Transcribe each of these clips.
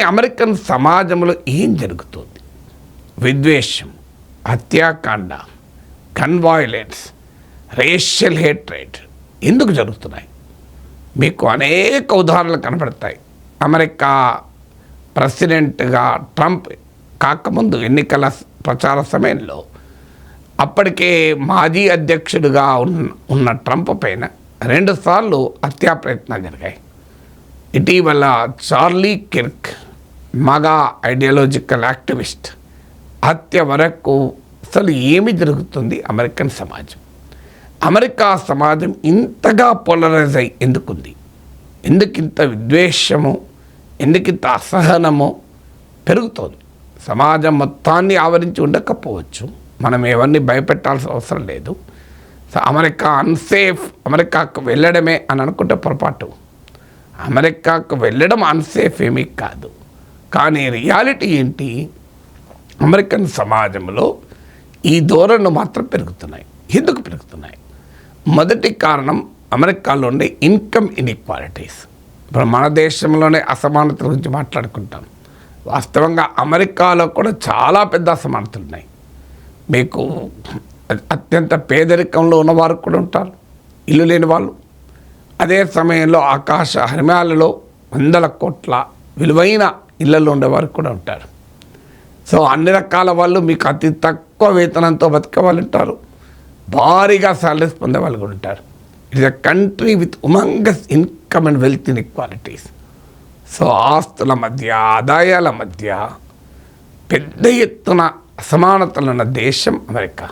American సమాజంలో ఏం జరుగుతుంది? విద్వేషం, హత్యాకాండ, గన్ వైలెన్స్, రేషియల్ హేట్రేట్ ఎందుకు జరుగుతున్నాయి? మీకు అనేక ఉదాహరణలు కనబడతాయి. అమెరికా ప్రెసిడెంట్గా ట్రంప్ కాకముందు ఎన్నికల ప్రచార సమయంలో అప్పటికే మాజీ అధ్యక్షుడిగా ఉన్న ట్రంప్ పైన 2 సార్లు హత్యా ప్రయత్నాలు జరిగాయి. ఇటీవల చార్లీ కిర్క్ మగా ఐడియాలజికల్ యాక్టివిస్ట్ హత్య వరకు అసలు ఏమి జరుగుతుంది? అమెరికన్ సమాజం, అమెరికా సమాజం ఇంతగా పోలరైజ్ అయి ఎందుకుంది? ఎందుకింత విద్వేషము, ఎందుకింత అసహనము పెరుగుతోంది? సమాజం మొత్తాన్ని ఆవరించి ఉండకపోవచ్చు, మనం ఎవరిని భయపెట్టాల్సిన అవసరం లేదు. అమెరికా అన్సేఫ్, అమెరికాకు వెళ్ళడమే అని అనుకుంటే పొరపాటు. అమెరికాకు వెళ్ళడం అన్సేఫ్ ఏమీ కాదు. కానీ రియాలిటీ ఏంటి? అమెరికన్ సమాజంలో ఈ ధోరణులు మాత్రం పెరుగుతున్నాయి. ఎందుకు పెరుగుతున్నాయి? మొదటి కారణం అమెరికాలో ఉండే ఇన్కమ్ ఇన్ఈక్వాలిటీస్. ఇప్పుడు మన దేశంలోనే అసమానతల గురించి మాట్లాడుకుంటాం. వాస్తవంగా అమెరికాలో కూడా చాలా పెద్ద అసమానతలు ఉన్నాయి. మీకు అత్యంత పేదరికంలో ఉన్నవారు కూడా ఉంటారు, ఇల్లు లేని వాళ్ళు. అదే సమయంలో ఆకాశ హిమాలయాలలో 100 కోట్ల విలువైన ఇళ్లలో ఉండేవారు కూడా ఉంటారు. సో అన్ని రకాల వాళ్ళు, మీకు అతి తక్కువ వేతనంతో బతికే వాళ్ళు ఉంటారు, భారీగా సాలరీస్ పొందే వాళ్ళు కూడా ఉంటారు. It's a country with humongous income and wealth inequalities. So ఆస్తుల మధ్య, ఆదాయాల మధ్య పెద్ద ఎత్తున అసమానతలు ఉన్న దేశం అమెరికా.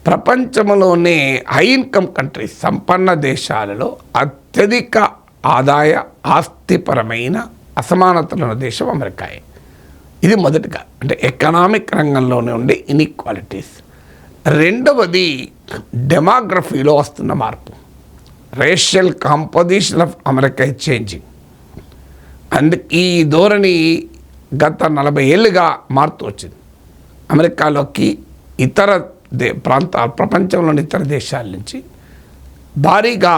ప్రపంచంలోనే హై ఇన్కమ్ కంట్రీస్, సంపన్న దేశాలలో అత్యధిక ఆదాయ ఆస్తిపరమైన అసమానతలు ఉన్న దేశం అమెరికాయే. ఇది మొదటిగా, అంటే ఎకనామిక్ రంగంలోనే ఉండే ఇన్ఈక్వాలిటీస్. రెండవది డెమోగ్రఫీలో వస్తున్న మార్పు. Racial composition of America is changing. ఈ ధోరణి గత 40 ఏళ్ళుగా మారుతూ వచ్చింది. అమెరికాలోకి ఇతర ప్రపంచంలోని ఇతర దేశాల నుంచి భారీగా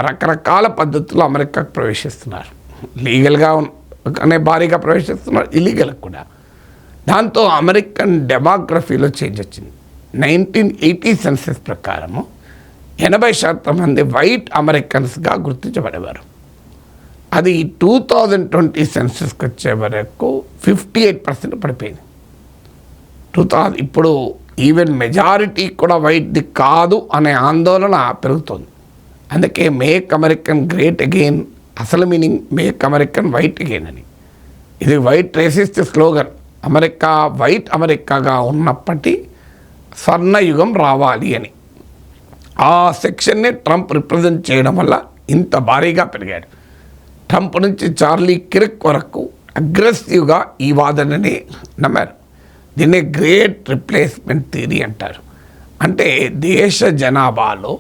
రకరకాల పద్ధతుల్లో అమెరికాకు ప్రవేశిస్తున్నారు. లీగల్గా భారీగా ప్రవేశిస్తున్నారు, ఇల్లీగల్ కూడా. దాంతో అమెరికన్ డెమోగ్రఫీలో చేంజ్ వచ్చింది. 1980 సెన్సస్ ప్రకారము 80% మంది వైట్ అమెరికన్స్గా గుర్తించబడేవారు. అది 2020 సెన్సస్కి వచ్చే వరకు 58% పడిపోయింది. ఇప్పుడు ఈవెన్ మెజారిటీ కూడా వైట్ది కాదు అనే ఆందోళన పెరుగుతుంది. అందుకే మేక్ అమెరికన్ గ్రేట్ అగైన్, అసలు meaning make American white again అని. ఇది white racist slogan. America white అమెరికాగా ఉన్నప్పటి స్వర్ణయుగం రావాలి అని. ఆ సెక్షన్ని ట్రంప్ రిప్రజెంట్ చేయడం వల్ల ఇంత భారీగా పెరిగాడు. ట్రంప్ నుంచి చార్లీ కిర్క్ వరకు అగ్రెసివ్గా ఈ వాదనని నమ్మారు. దీన్ని గ్రేట్ రిప్లేస్మెంట్ థియరీ అంటారు. అంటే దేశ జనాభాలో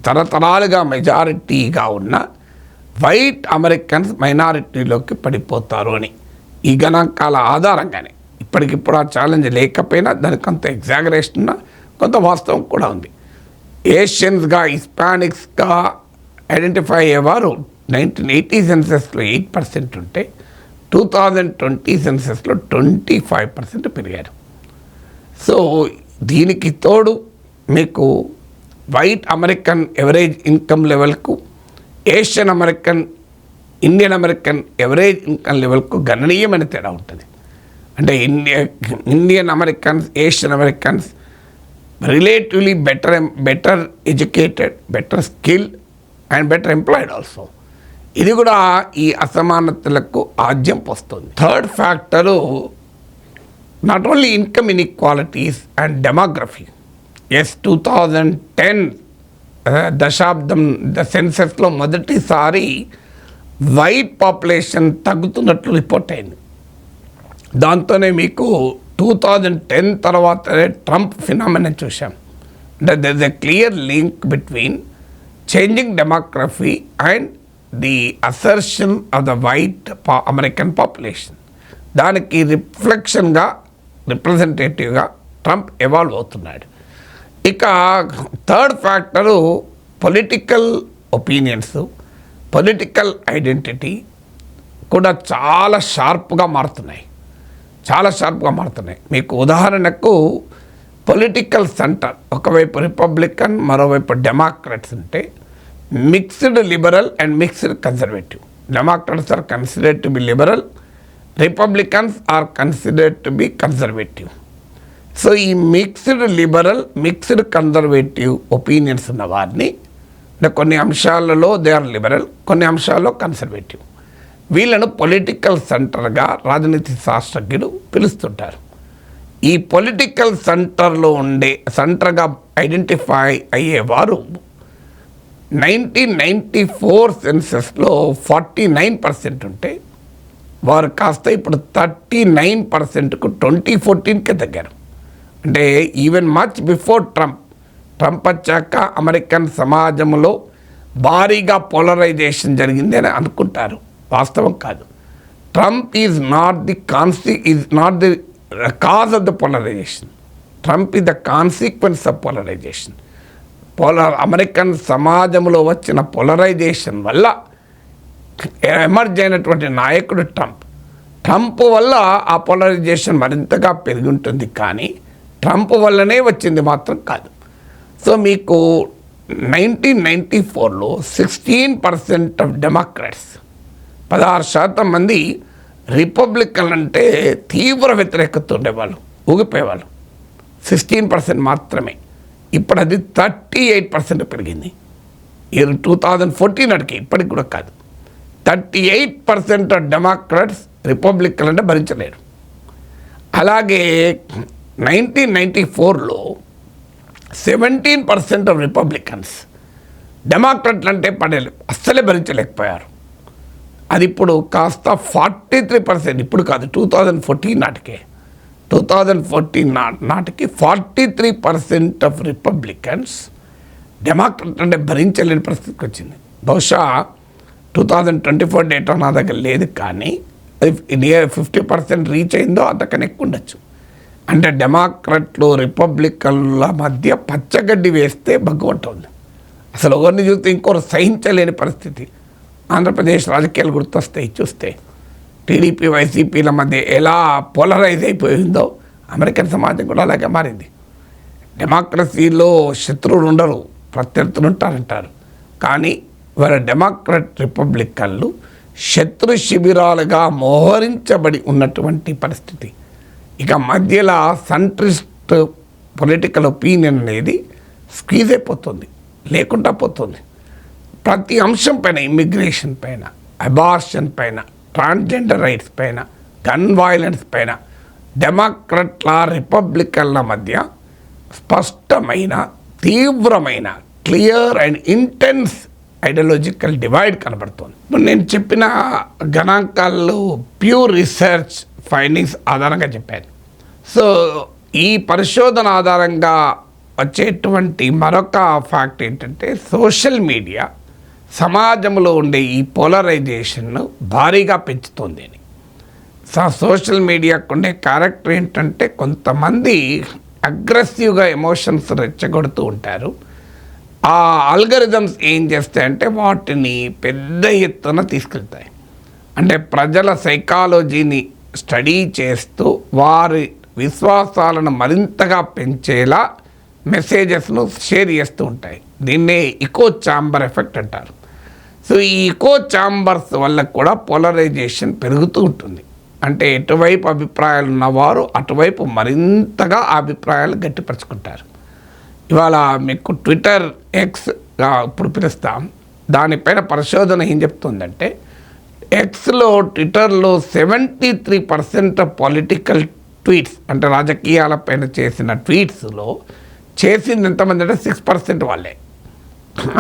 తరతరాలుగా మెజారిటీగా ఉన్న వైట్ అమెరికన్స్ మైనారిటీలోకి పడిపోతారు అని. ఈ గణాంకాల ఆధారంగానే ఇప్పటికిప్పుడు ఆ ఛాలెంజ్ లేకపోయినా దానికి కొంత ఎగ్జాగరేషన్ ఉన్న, కొంత వాస్తవం కూడా ఉంది. ఏషియన్స్గా, హిస్పానిక్స్గా ఐడెంటిఫై అయ్యేవారు 1980 సెన్సస్లో 8% ఉంటే 2020 సెన్సస్లో 25% పెరిగారు. సో దీనికి తోడు మీకు వైట్ అమెరికన్ ఎవరేజ్ ఇన్కమ్ లెవెల్కు, Asian American, Indian American average income లెవెల్కు గణనీయమైన తేడా ఉంటుంది. అంటే Indian Americans, Asian Americans relatively better educated, better skill and better employed also. ఇది కూడా ఈ అసమానతలకు ఆద్యం వస్తుంది. Third factor not only income inequalities and demography. 2010 దశాబ్దం సెన్సస్లో మొదటిసారి వైట్ పాపులేషన్ తగ్గుతున్నట్లు రిపోర్ట్ అయింది. దాంతోనే మీకు 2010 తర్వాతనే ట్రంప్ ఫినామినన్ చూసాం. అంటే there is a clear link between changing demography and the assertion of the white American population. దానికి రిఫ్లెక్షన్గా, రిప్రజెంటేటివ్గా ట్రంప్ ఎవాల్వ్ అవుతున్నాడు. ఇక third factor political opinions, political identity, కూడా చాలా షార్ప్గా మారుతున్నాయి. మీకు ఉదాహరణకు పొలిటికల్ సెంటర్ ఒకవైపు రిపబ్లికన్, మరోవైపు డెమోక్రాట్స్ ఉంటే mixed liberal and mixed conservative. Democrats are considered to be liberal, Republicans are considered to be conservative. So ఈ mixed liberal, mixed conservative opinions ఉన్న వారిని కొన్ని అంశాలలో దే ఆర్ లిబరల్, కొన్ని అంశాల్లో కన్సర్వేటివ్, వీళ్ళను పొలిటికల్ సెంటర్గా రాజనీతి శాస్త్రజ్ఞులు పిలుస్తుంటారు. ఈ పొలిటికల్ సెంటర్గా ఐడెంటిఫై అయ్యేవారు 1994 సెన్సెస్లో 49% ఉంటే వారు కాస్త ఇప్పుడు 39%కు 2014కే తగ్గారు. అంటే ఈవెన్ మచ్ బిఫోర్ ట్రంప్ వచ్చాక అమెరికన్ సమాజంలో భారీగా పోలరైజేషన్ జరిగింది అని అనుకుంటారు. వాస్తవం కాదు. Trump is not the cause of the polarisation. Trump is the consequence of polarisation. American సమాజంలో వచ్చిన పోలరైజేషన్ వల్ల ఎమర్జ్ అయినటువంటి నాయకుడు ట్రంప్ వల్ల ఆ పోలరైజేషన్ మరింతగా పెరిగి ఉంటుంది, కానీ ట్రంప్ వల్లనే వచ్చింది మాత్రం కాదు. సో మీకు 1994లో 16% ఆఫ్ డెమోక్రాట్స్, 16% మంది రిపబ్లికన్ అంటే తీవ్ర వ్యతిరేకత ఉండేవాళ్ళు, ఊగిపోయేవాళ్ళు. 16% మాత్రమే. ఇప్పుడు అది 38% పెరిగింది. 2014 నాటికి, ఇప్పటికి కూడా కాదు. 38% ఆఫ్ డెమోక్రాట్స్ రిపబ్లికన్ అంటే భరించలేరు. అలాగే 1994లో 17% ఆఫ్ రిపబ్లికన్స్ డెమోక్రాట్లు అంటే అస్సలే భరించలేకపోయారు. అది ఇప్పుడు కాస్త 43%, ఇప్పుడు కాదు 2014 నాటికే, 2014 నాటికి 43% ఆఫ్ రిపబ్లికన్స్ డెమోక్రాట్ అంటే భరించలేని పరిస్థితికి వచ్చింది. బహుశా 2024 డేటా నా దగ్గర లేదు, కానీ 50% రీచ్ అయిందో అంతకన్నా ఎక్కువ ఉండొచ్చు. అంటే డెమోక్రాట్లు రిపబ్లికన్ల మధ్య పచ్చగడ్డి వేస్తే బగ్గుంటుంది. అసలు ఒకరిని చూస్తే ఇంకొకరు సహించలేని పరిస్థితి. ఆంధ్రప్రదేశ్ రాజకీయాలు గుర్తొస్తాయి చూస్తే. టీడీపీ వైసీపీల మధ్య ఎలా పోలరైజ్ అయిపోయిందో అమెరికన్ సమాజం కూడా అలాగే మారింది. డెమోక్రసీలో శత్రువులు ఉండరు, ప్రత్యర్థులు ఉంటారంటారు, కానీ వారి డెమోక్రాట్ రిపబ్లికన్లు శత్రు శిబిరాలుగా మోహరించబడి ఉన్నటువంటి పరిస్థితి. ఇక మధ్యలో సెంట్రిస్ట్ పొలిటికల్ ఒపీనియన్ అనేది స్క్వీజ్ అయిపోతుంది, లేకుండా పోతుంది. ప్రతి అంశం పైన, ఇమ్మిగ్రేషన్ పైన, అబార్షన్ పైన, ట్రాన్స్జెండర్ రైట్స్ పైన, గన్ వైలెన్స్ పైన డెమోక్రాట్ల రిపబ్లికన్ల మధ్య స్పష్టమైన, తీవ్రమైన, clear and intense ideological divide కనబడుతుంది. ఇప్పుడు నేను చెప్పిన గణాంకాలు ప్యూర్ రీసెర్చ్ ఫైండింగ్స్ ఆధారంగా చెప్పాను. సో ఈ పరిశోధన ఆధారంగా వచ్చేటువంటి మరొక ఫ్యాక్ట్ ఏంటంటే, సోషల్ మీడియా సమాజంలో ఉండే ఈ పోలరైజేషన్ను భారీగా పెంచుతుంది అని. సోషల్ మీడియాకు ఉండే క్యారెక్టర్ ఏంటంటే, కొంతమంది అగ్రెసివ్గా ఎమోషన్స్ రెచ్చగొడుతూ ఉంటారు. ఆ ఆల్గరిథమ్స్ ఏం చేస్తాయంటే వాటిని పెద్ద ఎత్తున తీసుకెళ్తాయి. అంటే ప్రజల సైకాలజీని స్టడీ చేస్తూ వారి విశ్వాసాలను మరింతగా పెంచేలా మెసేజెస్ను షేర్ చేస్తూ ఉంటాయి. దీన్నే ఇకో ఛాంబర్ ఎఫెక్ట్ అంటారు. సో ఈ ఇకో ఛాంబర్స్ వల్ల కూడా పోలరైజేషన్ పెరుగుతూ ఉంటుంది. అంటే ఎటువైపు అభిప్రాయాలు ఉన్నవారు అటువైపు మరింతగా ఆ అభిప్రాయాలు గట్టిపరుచుకుంటారు. ఇవాళ మీకు ట్విట్టర్, ఎక్స్గా ఇప్పుడు పిలుస్తాం, దానిపైన పరిశోధన ఏం చెప్తుందంటే, ఎక్స్లో, ట్విట్టర్లో 73% ఆఫ్ పొలిటికల్ ట్వీట్స్, అంటే రాజకీయాలపైన చేసిన ట్వీట్స్లో చేసింది ఎంతమంది అంటే 6% వాళ్ళే.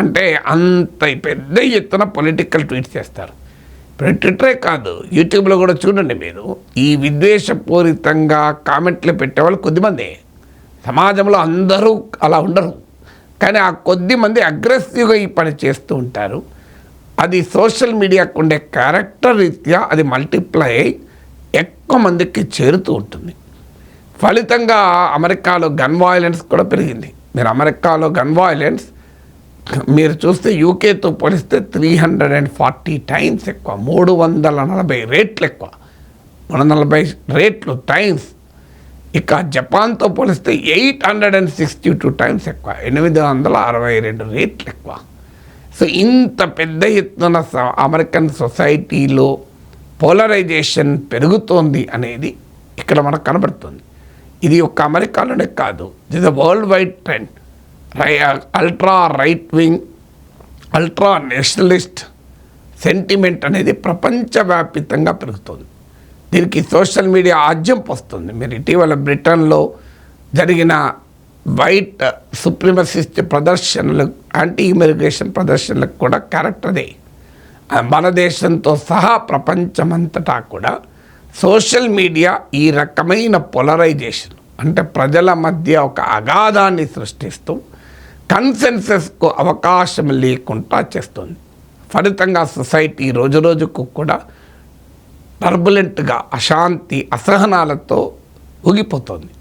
అంటే అంత పెద్ద ఎత్తున పొలిటికల్ ట్వీట్స్ చేస్తారు. ఇప్పుడు ట్విట్టరే కాదు, యూట్యూబ్లో కూడా చూడండి మీరు, ఈ విద్వేషపూరితంగా కామెంట్లు పెట్టేవాళ్ళు కొద్దిమందే. సమాజంలో అందరూ అలా ఉండరు, కానీ ఆ కొద్దిమంది అగ్రెసివ్గా ఈ పని చేస్తూ ఉంటారు. అది సోషల్ మీడియాకు ఉండే క్యారెక్టర్ రీత్యా అది మల్టిప్లై అయ్యి ఎక్కువ మందికి చేరుతూ ఉంటుంది. ఫలితంగా అమెరికాలో గన్ వైలెన్స్ కూడా పెరిగింది. మీరు అమెరికాలో గన్ వైలెన్స్ మీరు చూస్తే యూకేతో పోలిస్తే 340 టైమ్స్ ఎక్కువ, 340 రేట్లు ఎక్కువ, 340 రేట్లు టైమ్స్. ఇక జపాన్తో పోలిస్తే 862 టైమ్స్ ఎక్కువ, 862 రేట్లు ఎక్కువ. సో ఇంత పెద్ద ఎత్తున అమెరికన్ సొసైటీలో పోలరైజేషన్ పెరుగుతోంది అనేది ఇక్కడ మనకు కనబడుతుంది. ఇది ఒక్క అమెరికాలోనే కాదు, ఇది world wide trend. Ultra right wing, ultra Nationalist sentiment అనేది ప్రపంచవ్యాప్తంగా పెరుగుతుంది. దీనికి సోషల్ మీడియా ఆజ్యం వస్తుంది. మీరు ఇటీవల బ్రిటన్లో జరిగిన వైట్ సుప్రీమసిస్ట్ ప్రదర్శనలు, యాంటీ ఇమిగ్రేషన్ ప్రదర్శనలకు కూడా క్యారెక్టర్ అదే. మన దేశంతో సహా ప్రపంచమంతటా కూడా సోషల్ మీడియా ఈ రకమైన పోలరైజేషన్, అంటే ప్రజల మధ్య ఒక అగాధాన్ని సృష్టిస్తూ కన్సెన్సస్కు అవకాశం లేకుండా చేస్తుంది. ఫలితంగా సొసైటీ రోజురోజుకు కూడా టర్బులెంట్గా, అశాంతి, అసహనాలతో ఊగిపోతుంది.